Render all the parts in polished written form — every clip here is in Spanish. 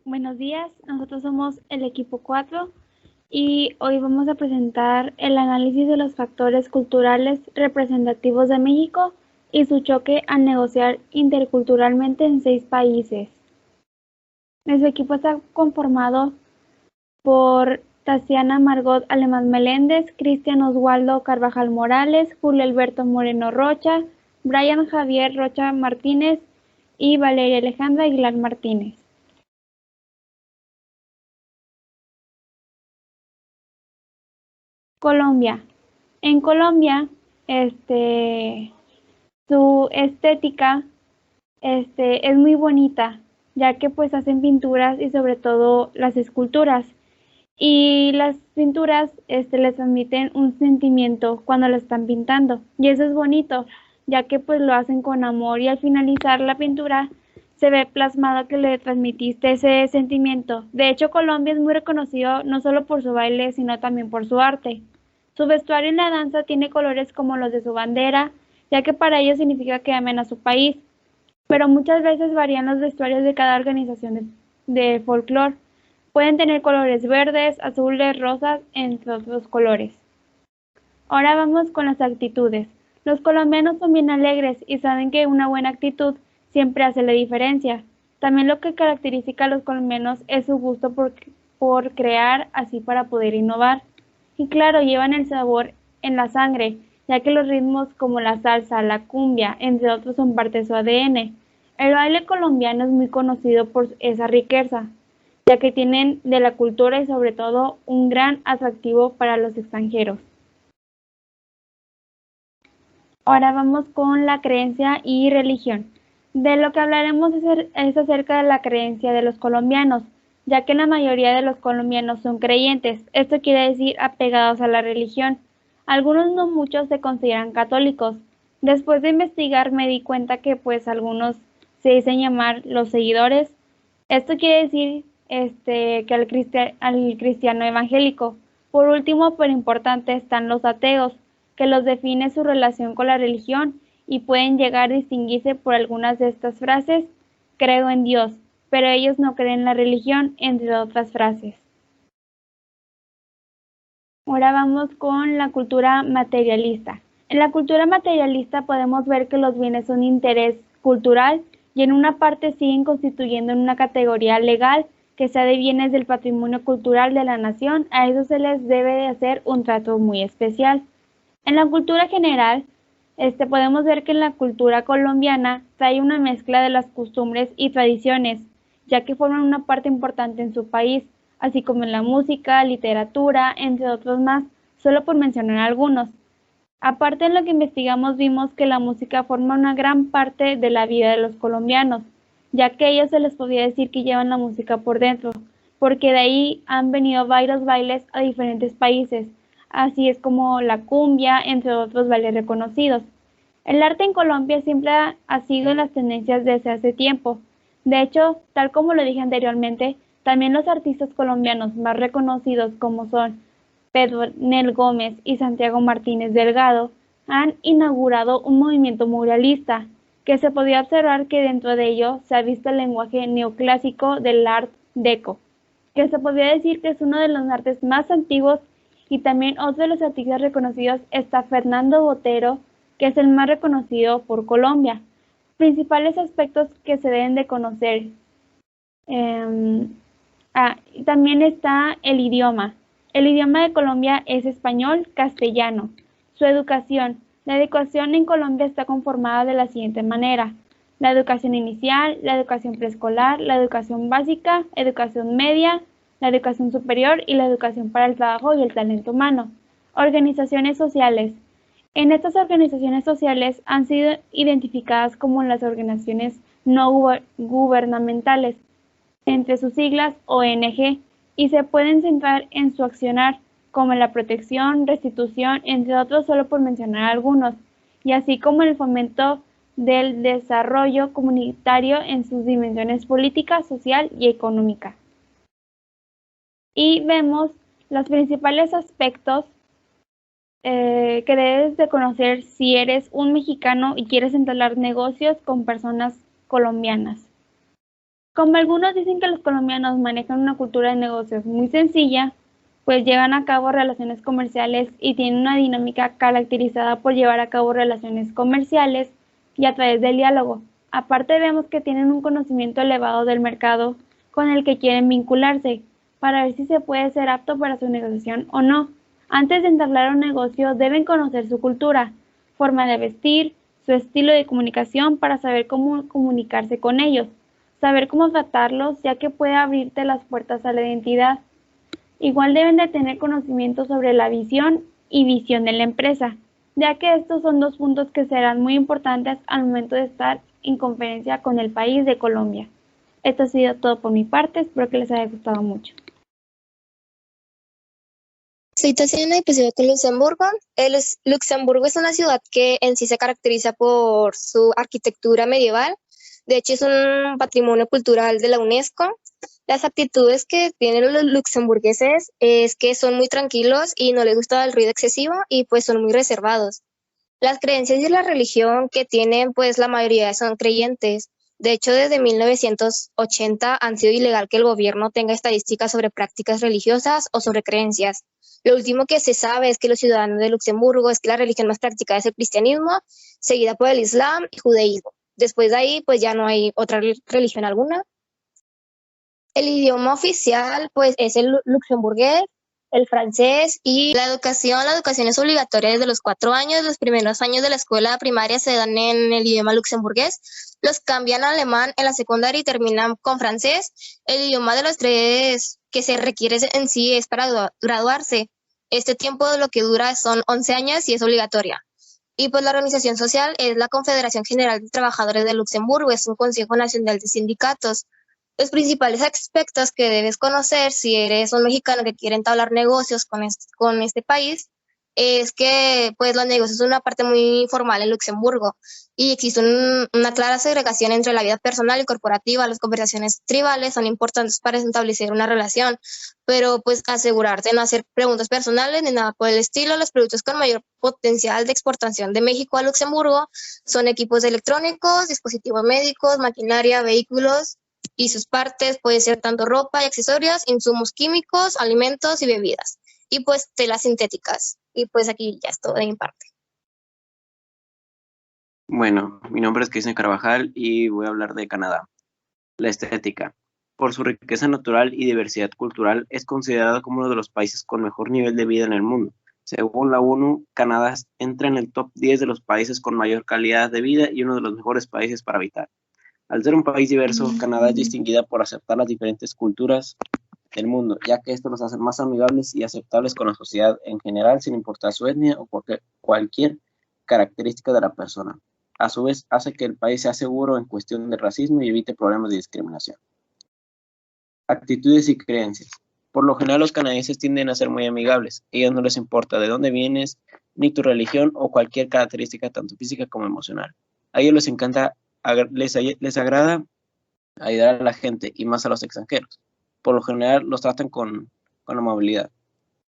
Buenos días, nosotros somos el equipo 4 y hoy vamos a presentar el análisis de los factores culturales representativos de México y su choque al negociar interculturalmente en 6 países. Nuestro equipo está conformado por Tatiana Margot Alemán Meléndez, Cristian Oswaldo Carvajal Morales, Julio Alberto Moreno Rocha, Brian Javier Rocha Martínez y Valeria Alejandra Aguilar Martínez. Colombia. En Colombia, su estética, es muy bonita, ya que pues hacen pinturas y sobre todo las esculturas. Y las pinturas, les transmiten un sentimiento cuando lo están pintando. Y eso es bonito, ya que pues lo hacen con amor y al finalizar la pintura se ve plasmado que le transmitiste ese sentimiento. De hecho, Colombia es muy reconocido no solo por su baile, sino también por su arte. Su vestuario en la danza tiene colores como los de su bandera, ya que para ellos significa que aman a su país, pero muchas veces varían los vestuarios de cada organización de folclore. Pueden tener colores verdes, azules, rosas, entre otros colores. Ahora vamos con las actitudes. Los colombianos son bien alegres y saben que una buena actitud siempre hace la diferencia. También lo que caracteriza a los colombianos es su gusto por crear, así para poder innovar. Y claro, llevan el sabor en la sangre, ya que los ritmos como la salsa, la cumbia, entre otros, son parte de su ADN. El baile colombiano es muy conocido por esa riqueza, ya que tienen de la cultura y sobre todo un gran atractivo para los extranjeros. Ahora vamos con la creencia y religión. De lo que hablaremos es acerca de la creencia de los colombianos, ya que la mayoría de los colombianos son creyentes, esto quiere decir apegados a la religión. Algunos, no muchos, se consideran católicos. Después de investigar me di cuenta que pues algunos se dicen llamar los seguidores. Esto quiere decir que al cristiano evangélico. Por último, pero importante, están los ateos, que los define su relación con la religión y pueden llegar a distinguirse por algunas de estas frases: creo en Dios, pero ellos no creen en la religión, entre otras frases. Ahora vamos con la cultura materialista. En la cultura materialista podemos ver que los bienes son interés cultural y en una parte siguen constituyendo una categoría legal que sea de bienes del patrimonio cultural de la nación. A eso se les debe de hacer un trato muy especial. En la cultura general, podemos ver que en la cultura colombiana trae una mezcla de las costumbres y tradiciones, ya que forman una parte importante en su país, así como en la música, literatura, entre otros más, solo por mencionar algunos. Aparte, en lo que investigamos vimos que la música forma una gran parte de la vida de los colombianos, ya que a ellos se les podría decir que llevan la música por dentro, porque de ahí han venido varios bailes a diferentes países, así es como la cumbia, entre otros bailes reconocidos. El arte en Colombia siempre ha sido en las tendencias desde hace tiempo. De hecho, tal como lo dije anteriormente, también los artistas colombianos más reconocidos, como son Pedro Nel Gómez y Santiago Martínez Delgado, han inaugurado un movimiento muralista, que se podía observar que dentro de ello se ha visto el lenguaje neoclásico del Art Deco, que se podría decir que es uno de los artes más antiguos, y también otro de los artistas reconocidos está Fernando Botero, que es el más reconocido por Colombia. Principales aspectos que se deben de conocer. También está el idioma. El idioma de Colombia es español, castellano. Su educación. La educación en Colombia está conformada de la siguiente manera: la educación inicial, la educación preescolar, la educación básica, educación media, la educación superior y la educación para el trabajo y el talento humano. Organizaciones sociales. En estas organizaciones sociales han sido identificadas como las organizaciones no gubernamentales, entre sus siglas ONG, y se pueden centrar en su accionar, como la protección, restitución, entre otros, solo por mencionar algunos, y así como el fomento del desarrollo comunitario en sus dimensiones política, social y económica. Y vemos los principales aspectos que debes de conocer si eres un mexicano y quieres entablar negocios con personas colombianas. Como algunos dicen que los colombianos manejan una cultura de negocios muy sencilla, pues llevan a cabo relaciones comerciales y tienen una dinámica caracterizada por llevar a cabo relaciones comerciales y a través del diálogo. Aparte vemos que tienen un conocimiento elevado del mercado con el que quieren vincularse para ver si se puede ser apto para su negociación o no. Antes de entablar un negocio deben conocer su cultura, forma de vestir, su estilo de comunicación para saber cómo comunicarse con ellos, saber cómo tratarlos ya que puede abrirte las puertas a la identidad. Igual deben de tener conocimiento sobre la visión y visión de la empresa, ya que estos son dos puntos que serán muy importantes al momento de estar en conferencia con el país de Colombia. Esto ha sido todo por mi parte, espero que les haya gustado mucho. Soy Tatiana y pues vivo con Luxemburgo. Luxemburgo es una ciudad que en sí se caracteriza por su arquitectura medieval. De hecho, es un patrimonio cultural de la UNESCO. Las aptitudes que tienen los luxemburgueses es que son muy tranquilos y no les gusta el ruido excesivo y pues son muy reservados. Las creencias y la religión que tienen, pues la mayoría son creyentes. De hecho, desde 1980 han sido ilegal que el gobierno tenga estadísticas sobre prácticas religiosas o sobre creencias. Lo último que se sabe es que los ciudadanos de Luxemburgo es que la religión más practicada es el cristianismo, seguida por el islam y judaísmo. Después de ahí, pues ya no hay otra religión alguna. El idioma oficial, pues, es el luxemburgués, el francés y la educación. La educación es obligatoria desde los 4 años. Los primeros años de la escuela primaria se dan en el idioma luxemburgués. Los cambian a alemán en la secundaria y terminan con francés. El idioma de los 3 que se requiere en sí es para graduarse. Este tiempo lo que dura son 11 años y es obligatoria. Y pues la organización social es la Confederación General de Trabajadores de Luxemburgo, es un Consejo Nacional de Sindicatos. Los principales aspectos que debes conocer si eres un mexicano que quiere entablar negocios con este país es que pues los negocios son una parte muy informal en Luxemburgo y existe una clara segregación entre la vida personal y corporativa. Las conversaciones tribales son importantes para establecer una relación, pero pues asegurarte de no hacer preguntas personales ni nada por el estilo. Los productos con mayor potencial de exportación de México a Luxemburgo son equipos electrónicos, dispositivos médicos, maquinaria, vehículos y sus partes, puede ser tanto ropa y accesorios, insumos químicos, alimentos y bebidas, y pues telas sintéticas. Y pues aquí ya es todo de mi parte. Bueno, mi nombre es Cristian Carvajal y voy a hablar de Canadá. La estética. Por su riqueza natural y diversidad cultural, es considerado como uno de los países con mejor nivel de vida en el mundo. Según la ONU, Canadá entra en el top 10 de los países con mayor calidad de vida y uno de los mejores países para habitar. Al ser un país diverso, Canadá es distinguida por aceptar las diferentes culturas del mundo, ya que esto los hace más amigables y aceptables con la sociedad en general, sin importar su etnia o cualquier característica de la persona. A su vez, hace que el país sea seguro en cuestión de racismo y evite problemas de discriminación. Actitudes y creencias. Por lo general, los canadienses tienden a ser muy amigables. A ellos no les importa de dónde vienes, ni tu religión o cualquier característica tanto física como emocional. A ellos les encanta, les agrada ayudar a la gente y más a los extranjeros. Por lo general, los tratan con amabilidad.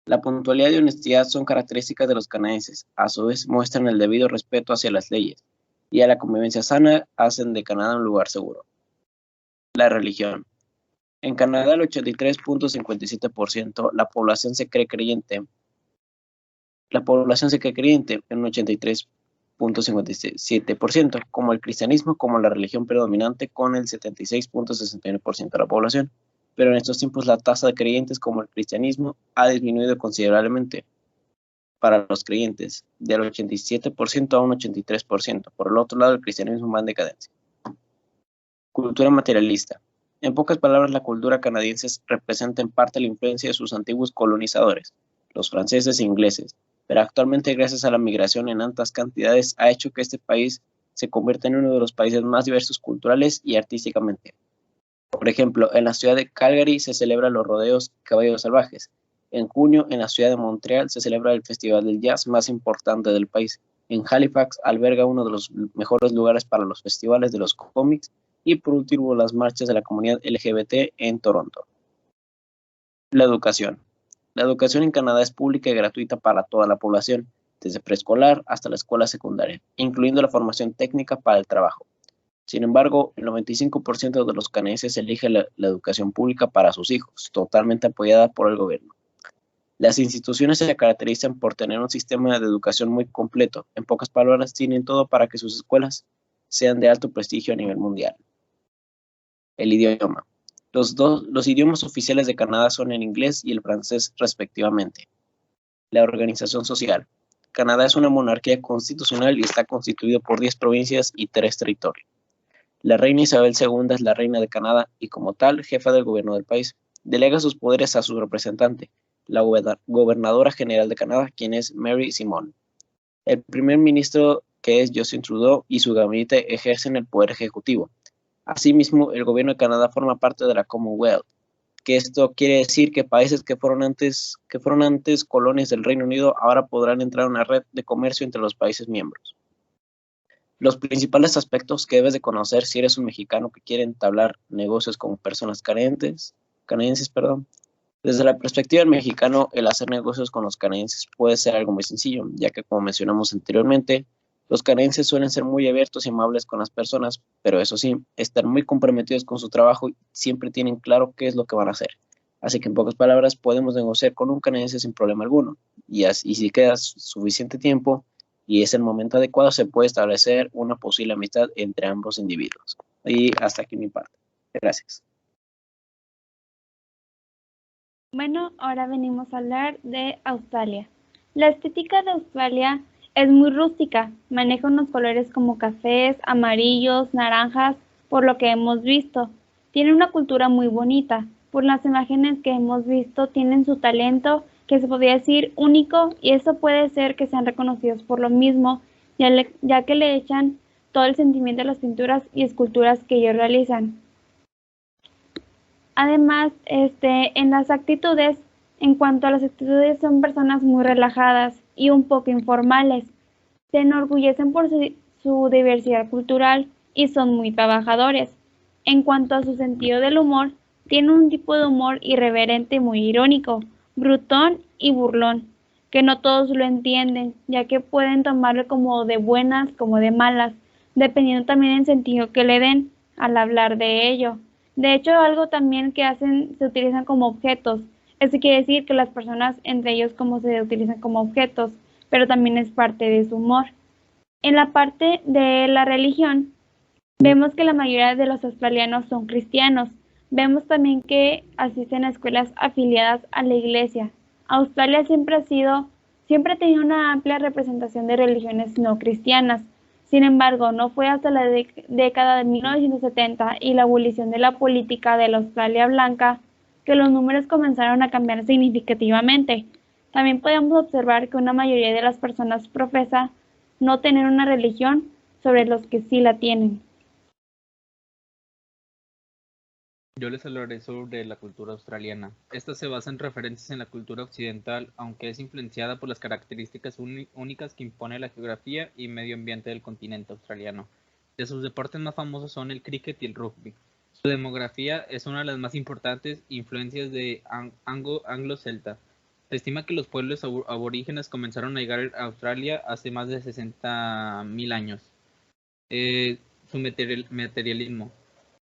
La puntualidad y honestidad son características de los canadienses. A su vez, muestran el debido respeto hacia las leyes y a la convivencia sana hacen de Canadá un lugar seguro. La religión. En Canadá, el 83.57% la población se cree creyente. En un 83.57%, como el cristianismo como la religión predominante con el 76.61% de la población. Pero en estos tiempos la tasa de creyentes como el cristianismo ha disminuido considerablemente para los creyentes, del 87% a un 83%. Por el otro lado, el cristianismo va en decadencia. Cultura materialista. En pocas palabras, la cultura canadiense representa en parte la influencia de sus antiguos colonizadores, los franceses e ingleses, pero actualmente, gracias a la migración en altas cantidades, ha hecho que este país se convierta en uno de los países más diversos culturales y artísticamente. Por ejemplo, en la ciudad de Calgary se celebran los rodeos caballos salvajes. En junio, en la ciudad de Montreal, se celebra el festival del jazz más importante del país. En Halifax alberga uno de los mejores lugares para los festivales de los cómics. Y por último, las marchas de la comunidad LGBT en Toronto. La educación. La educación en Canadá es pública y gratuita para toda la población, desde preescolar hasta la escuela secundaria, incluyendo la formación técnica para el trabajo. Sin embargo, el 95% de los canadienses elige la educación pública para sus hijos, totalmente apoyada por el gobierno. Las instituciones se caracterizan por tener un sistema de educación muy completo. En pocas palabras, tienen todo para que sus escuelas sean de alto prestigio a nivel mundial. El idioma. Los idiomas oficiales de Canadá son el inglés y el francés respectivamente. La organización social. Canadá es una monarquía constitucional y está constituido por 10 provincias y 3 territorios. La reina Isabel II es la reina de Canadá y como tal, jefa del gobierno del país. Delega sus poderes a su representante, la gobernadora general de Canadá, quien es Mary Simon. El primer ministro, que es Justin Trudeau, y su gabinete ejercen el poder ejecutivo. Asimismo, el gobierno de Canadá forma parte de la Commonwealth, que esto quiere decir que países que fueron antes colonias del Reino Unido ahora podrán entrar a una red de comercio entre los países miembros. Los principales aspectos que debes de conocer si eres un mexicano que quiere entablar negocios con personas canadienses. Desde la perspectiva del mexicano, el hacer negocios con los canadienses puede ser algo muy sencillo, ya que como mencionamos anteriormente, los canadienses suelen ser muy abiertos y amables con las personas, pero eso sí, están muy comprometidos con su trabajo y siempre tienen claro qué es lo que van a hacer. Así que en pocas palabras, podemos negociar con un canadiense sin problema alguno, y si queda suficiente tiempo y es el momento adecuado, se puede establecer una posible amistad entre ambos individuos. Y hasta aquí mi parte. Gracias. Bueno, ahora venimos a hablar de Australia. La estética de Australia es muy rústica, maneja unos colores como cafés, amarillos, naranjas, por lo que hemos visto. Tiene una cultura muy bonita, por las imágenes que hemos visto tienen su talento, que se podría decir único, y eso puede ser que sean reconocidos por lo mismo, ya que le echan todo el sentimiento a las pinturas y esculturas que ellos realizan. Además, en cuanto a las actitudes, son personas muy relajadas y un poco informales. Se enorgullecen por su diversidad cultural y son muy trabajadores. En cuanto a su sentido del humor, tienen un tipo de humor irreverente muy irónico, brutón y burlón, que no todos lo entienden, ya que pueden tomarlo como de buenas como de malas, dependiendo también del sentido que le den al hablar de ello. De hecho, algo también que hacen, se utilizan como objetos. Eso quiere decir que las personas entre ellos como se utilizan como objetos, pero también es parte de su humor. En la parte de la religión, vemos que la mayoría de los australianos son cristianos. Vemos también que asisten a escuelas afiliadas a la iglesia. Australia siempre ha tenido una amplia representación de religiones no cristianas. Sin embargo, no fue hasta la década de 1970 y la abolición de la política de la Australia blanca que los números comenzaron a cambiar significativamente. También podemos observar que una mayoría de las personas profesa no tener una religión sobre los que sí la tienen. Yo les hablaré sobre la cultura australiana. Esta se basa en referencias en la cultura occidental, aunque es influenciada por las características únicas que impone la geografía y medio ambiente del continente australiano. De sus deportes más famosos son el cricket y el rugby. Su demografía es una de las más importantes influencias de anglo-celta. Se estima que los pueblos aborígenes comenzaron a llegar a Australia hace más de 60.000 años. Su materialismo.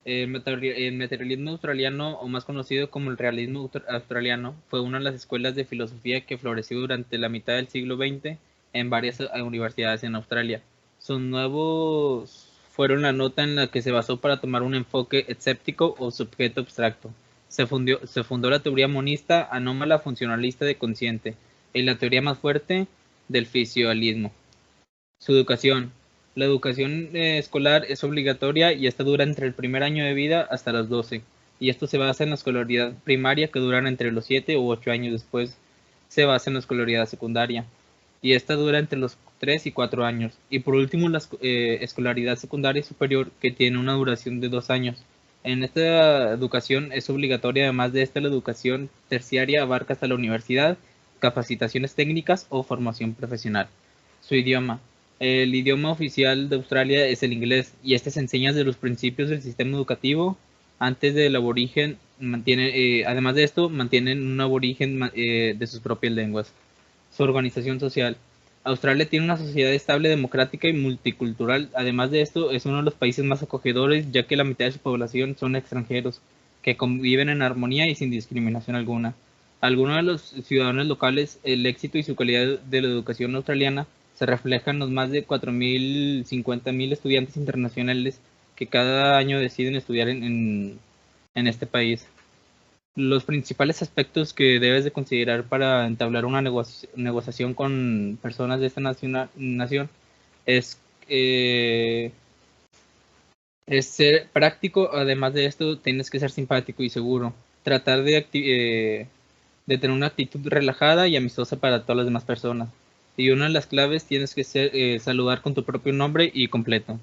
El materialismo australiano, o más conocido como el realismo australiano, fue una de las escuelas de filosofía que floreció durante la mitad del siglo XX en varias universidades en Australia. Sus nuevos fueron la nota en la que se basó para tomar un enfoque escéptico o sujeto abstracto. Se fundó la teoría monista, anómala, funcionalista de consciente, y la teoría más fuerte del fisialismo. Su educación. La educación escolar es obligatoria y esta dura entre el primer año de vida hasta los 12. Y esto se basa en la escolaridad primaria, que dura entre los 7 u 8 años después. Se basa en la escolaridad secundaria. Y esta dura entre los 3 y 4 años. Y por último, la escolaridad secundaria superior, que tiene una duración de 2 años. En esta educación es obligatoria. Además de esta, la educación terciaria abarca hasta la universidad, capacitaciones técnicas o formación profesional. Su idioma. El idioma oficial de Australia es el inglés y este se enseña desde los principios del sistema educativo. Antes del aborigen, además de esto, mantienen un aborigen de sus propias lenguas. Su organización social. Australia tiene una sociedad estable, democrática y multicultural. Además de esto, es uno de los países más acogedores, ya que la mitad de su población son extranjeros, que conviven en armonía y sin discriminación alguna. Algunos de los ciudadanos locales, el éxito y su calidad de la educación australiana se reflejan en los más de 4.000, 50.000 estudiantes internacionales que cada año deciden estudiar en este país. Los principales aspectos que debes de considerar para entablar una negociación con personas de esta nación es ser práctico. Además de esto, tienes que ser simpático y seguro. Tratar de tener una actitud relajada y amistosa para todas las demás personas. Y una de las claves tienes que ser saludar con tu propio nombre y completo.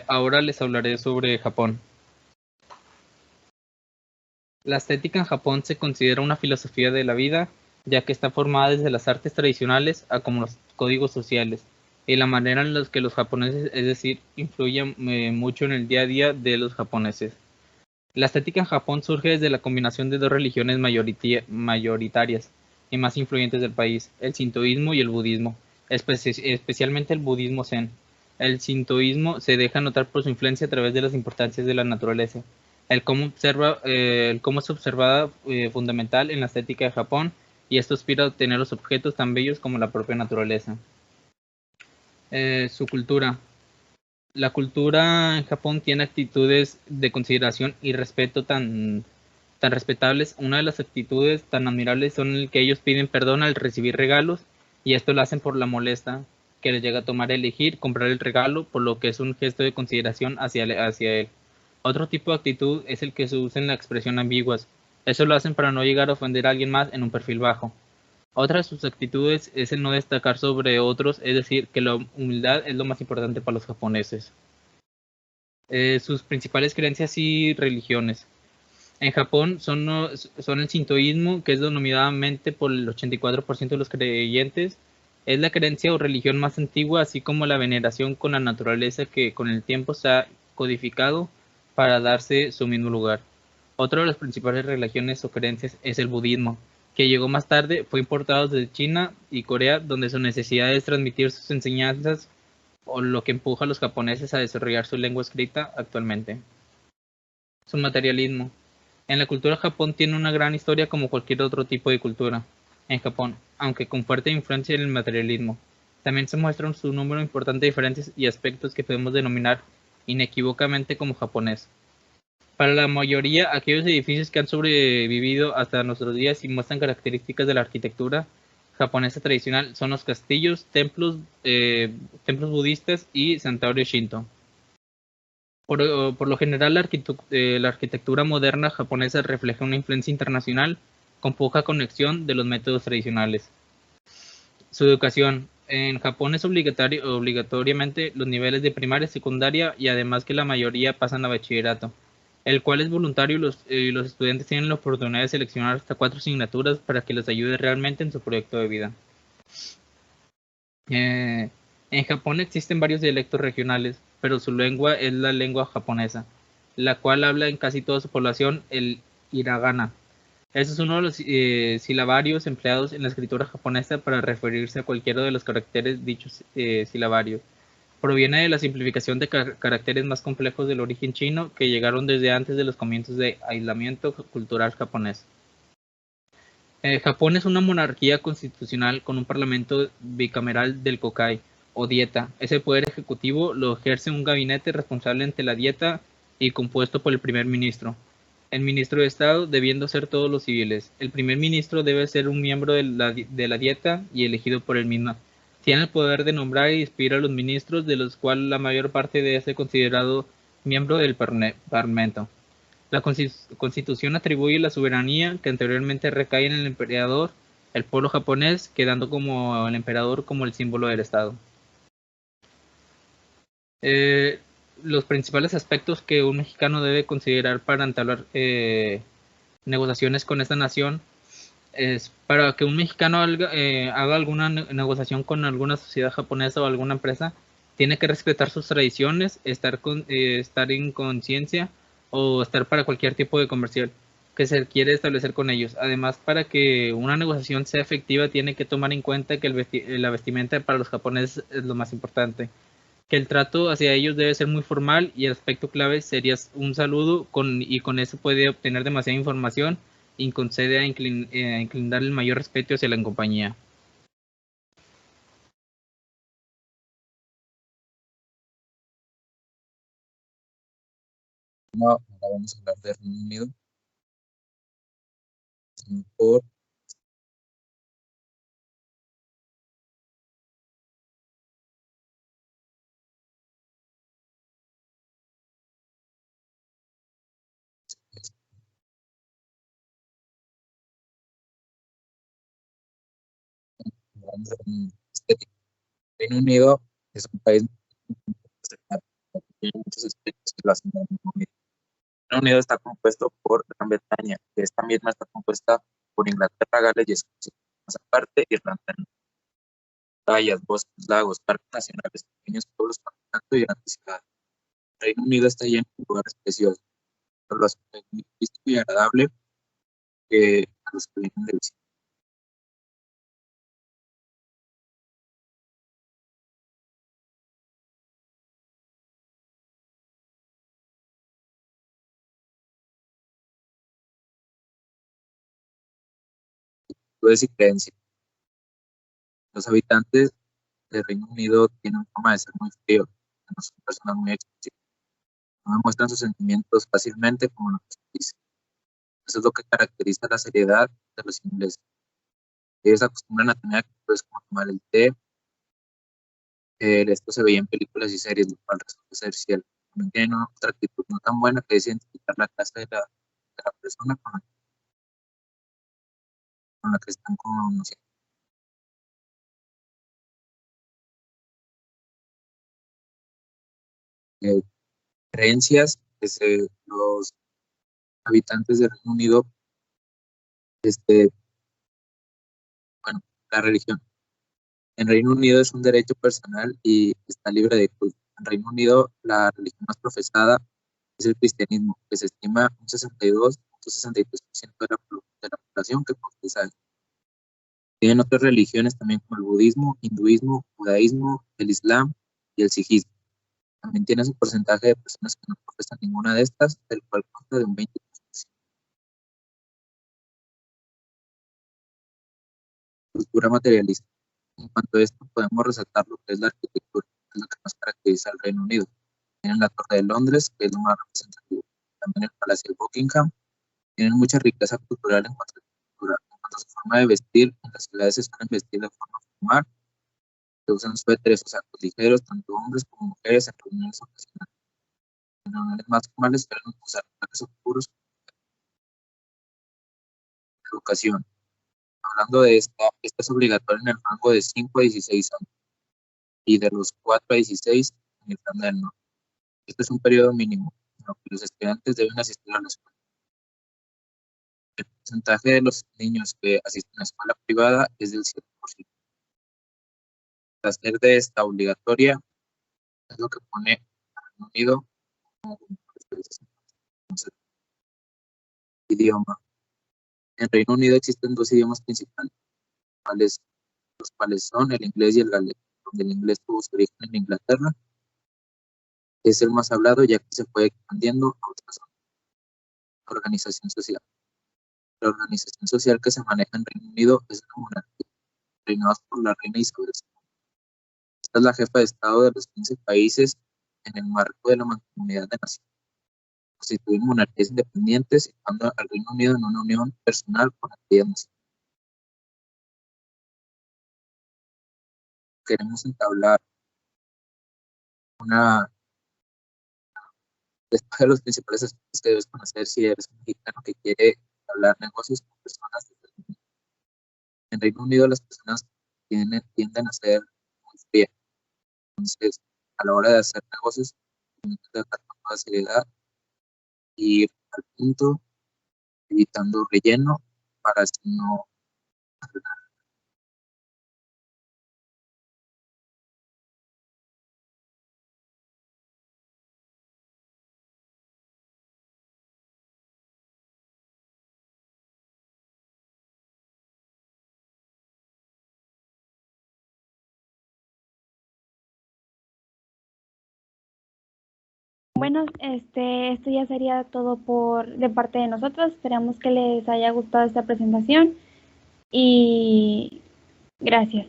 Ahora les hablaré sobre Japón. La estética en Japón se considera una filosofía de la vida, ya que está formada desde las artes tradicionales a como los códigos sociales y la manera en la que los japoneses, es decir, influyen mucho en el día a día de los japoneses. La estética en Japón surge desde la combinación de dos religiones mayoritarias y más influyentes del país, el sintoísmo y el budismo, especialmente el budismo zen. El sintoísmo se deja notar por su influencia a través de las importancias de la naturaleza, el cómo es observada fundamental en la estética de Japón, y esto aspira a obtener los objetos tan bellos como la propia naturaleza. Su cultura. La cultura en Japón tiene actitudes de consideración y respeto tan respetables. Una de las actitudes tan admirables son el que ellos piden perdón al recibir regalos, y esto lo hacen por la molestia que les llega a tomar elegir comprar el regalo, por lo que es un gesto de consideración hacia él. Otro tipo de actitud es el que se usa en la expresión ambiguas. Eso lo hacen para no llegar a ofender a alguien más en un perfil bajo. Otra de sus actitudes es el no destacar sobre otros, es decir, que la humildad es lo más importante para los japoneses. Sus principales creencias y religiones. En Japón son el sintoísmo, que es denominadamente por el 84% de los creyentes. Es la creencia o religión más antigua, así como la veneración con la naturaleza, que con el tiempo se ha codificado para darse su mismo lugar. Otra de las principales religiones o creencias es el budismo, que llegó más tarde, fue importado desde China y Corea, donde su necesidad es transmitir sus enseñanzas, o lo que empuja a los japoneses a desarrollar su lengua escrita actualmente. Su materialismo. En la cultura de Japón tiene una gran historia como cualquier otro tipo de cultura en Japón, aunque con fuerte influencia en el materialismo. También se muestran su número importante de diferentes y aspectos que podemos denominar inequívocamente como japonés. Para la mayoría, aquellos edificios que han sobrevivido hasta nuestros días y muestran características de la arquitectura japonesa tradicional son los castillos, templos budistas y santuarios Shinto. Por lo general, la arquitectura moderna japonesa refleja una influencia internacional con poca conexión de los métodos tradicionales. Su educación. En Japón es obligatoriamente los niveles de primaria, secundaria, y además que la mayoría pasan a bachillerato, el cual es voluntario, y los estudiantes tienen la oportunidad de seleccionar hasta 4 asignaturas para que les ayude realmente en su proyecto de vida. En Japón existen varios dialectos regionales, pero su lengua es la lengua japonesa, la cual habla en casi toda su población el hiragana. Este es uno de los silabarios empleados en la escritura japonesa para referirse a cualquiera de los caracteres dichos silabarios. Proviene de la simplificación de caracteres más complejos del origen chino que llegaron desde antes de los comienzos de aislamiento cultural japonés. Japón es una monarquía constitucional con un parlamento bicameral del Kokai, o dieta. Ese poder ejecutivo lo ejerce un gabinete responsable ante la dieta y compuesto por el primer ministro. El ministro de Estado debiendo ser todos los civiles. El primer ministro debe ser un miembro de la dieta y elegido por él mismo. Tiene el poder de nombrar y despedir a los ministros, de los cuales la mayor parte debe ser considerado miembro del Parlamento. La Constitución atribuye la soberanía que anteriormente recae en el emperador, el pueblo japonés, quedando como el emperador como el símbolo del Estado. Los principales aspectos que un mexicano debe considerar para entablar negociaciones con esta nación es: para que un mexicano haga alguna negociación con alguna sociedad japonesa o alguna empresa, tiene que respetar sus tradiciones, estar en conciencia o estar para cualquier tipo de comercial, que se quiere establecer con ellos. Además, para que una negociación sea efectiva, tiene que tomar en cuenta que la vestimenta para los japoneses es lo más importante, que el trato hacia ellos debe ser muy formal y el aspecto clave sería un saludo y con eso puede obtener demasiada información y concede a inclinar el mayor respeto hacia la compañía. No, ahora vamos a hablar de Reino Unido. Por Reino Unido es un país que tiene muchos aspectos que lo hacen muy unido. Reino Unido está compuesto por Gran Bretaña, que esta misma está compuesta por Inglaterra, Gales y Escocia. Más aparte, Irlanda del Norte. Playas, bosques, lagos, parques nacionales, pequeños pueblos con tanto y grandes ciudades. Reino Unido está lleno de lugares preciosos, por lo muy turístico y agradable que a los que vienen de visita. Costumbres y creencias. Los habitantes del Reino Unido tienen fama de ser muy fríos, no son personas muy expresivas, no demuestran sus sentimientos fácilmente como los países. Eso es lo que caracteriza la seriedad de los ingleses. Ellos acostumbran a tener actitudes como tomar el té. Esto se veía en películas y series, lo cual resulta ser cierto. También tienen otra actitud no tan buena que es identificar la clase de la persona con la que están conociendo. Eh, Creencias, los habitantes del Reino Unido, este, bueno, la religión. En Reino Unido es un derecho personal y está libre de culto. En Reino Unido la religión más profesada es el cristianismo, que se estima un 62.63% de la población que profesa esto. Tienen otras religiones también como el budismo, hinduismo, judaísmo, el islam y el sijismo. También tiene su porcentaje de personas que no profesan ninguna de estas, el cual consta de un 23%. Cultura materialista. En cuanto a esto, podemos resaltar lo que es la arquitectura, que es lo que nos caracteriza al Reino Unido. Tienen la Torre de Londres, que es lo más representativo. También el Palacio de Buckingham. Tienen mucha riqueza cultural en cuanto a cultura. En cuanto a su forma de vestir, en las ciudades se suelen vestir de forma formal. Se usan suéteres o sacos ligeros, tanto hombres como mujeres, en reuniones ocasionales. En reuniones más formales suelen usar trajes oscuros. Educación. Hablando de esta es obligatoria en el rango de 5 a 16 años y de los 4 a 16 en Irlanda del Norte. Este es un periodo mínimo, en lo que los estudiantes deben asistir a la escuela. El porcentaje de los niños que asisten a la escuela privada es del 7%. Hacer de esta obligatoria es lo que pone al Reino Unido como uno de los países. Entonces, idioma. En Reino Unido existen dos idiomas principales, los cuales son el inglés y el galés, donde el inglés tuvo su origen en Inglaterra, es el más hablado ya que se fue expandiendo a otras zonas. Organización social. La organización social que se maneja en Reino Unido es la monarquía, reinada por la reina Isabel II. Esta es la jefa de Estado de los 15 países en el marco de la Mancomunidad de Naciones. Constituyen monarquías independientes, situando al Reino Unido en una unión personal con aquellas naciones. Queremos entablar una de los principales aspectos que debes conocer si eres un mexicano que quiere hablar negocios con personas de Reino Unido. En Reino Unido las personas tienden a ser muy frías. Entonces, a la hora de hacer negocios, tienes que tratar con toda seriedad y ir al punto, evitando relleno para así no Bueno, esto ya sería todo de parte de nosotros. Esperamos que les haya gustado esta presentación y gracias.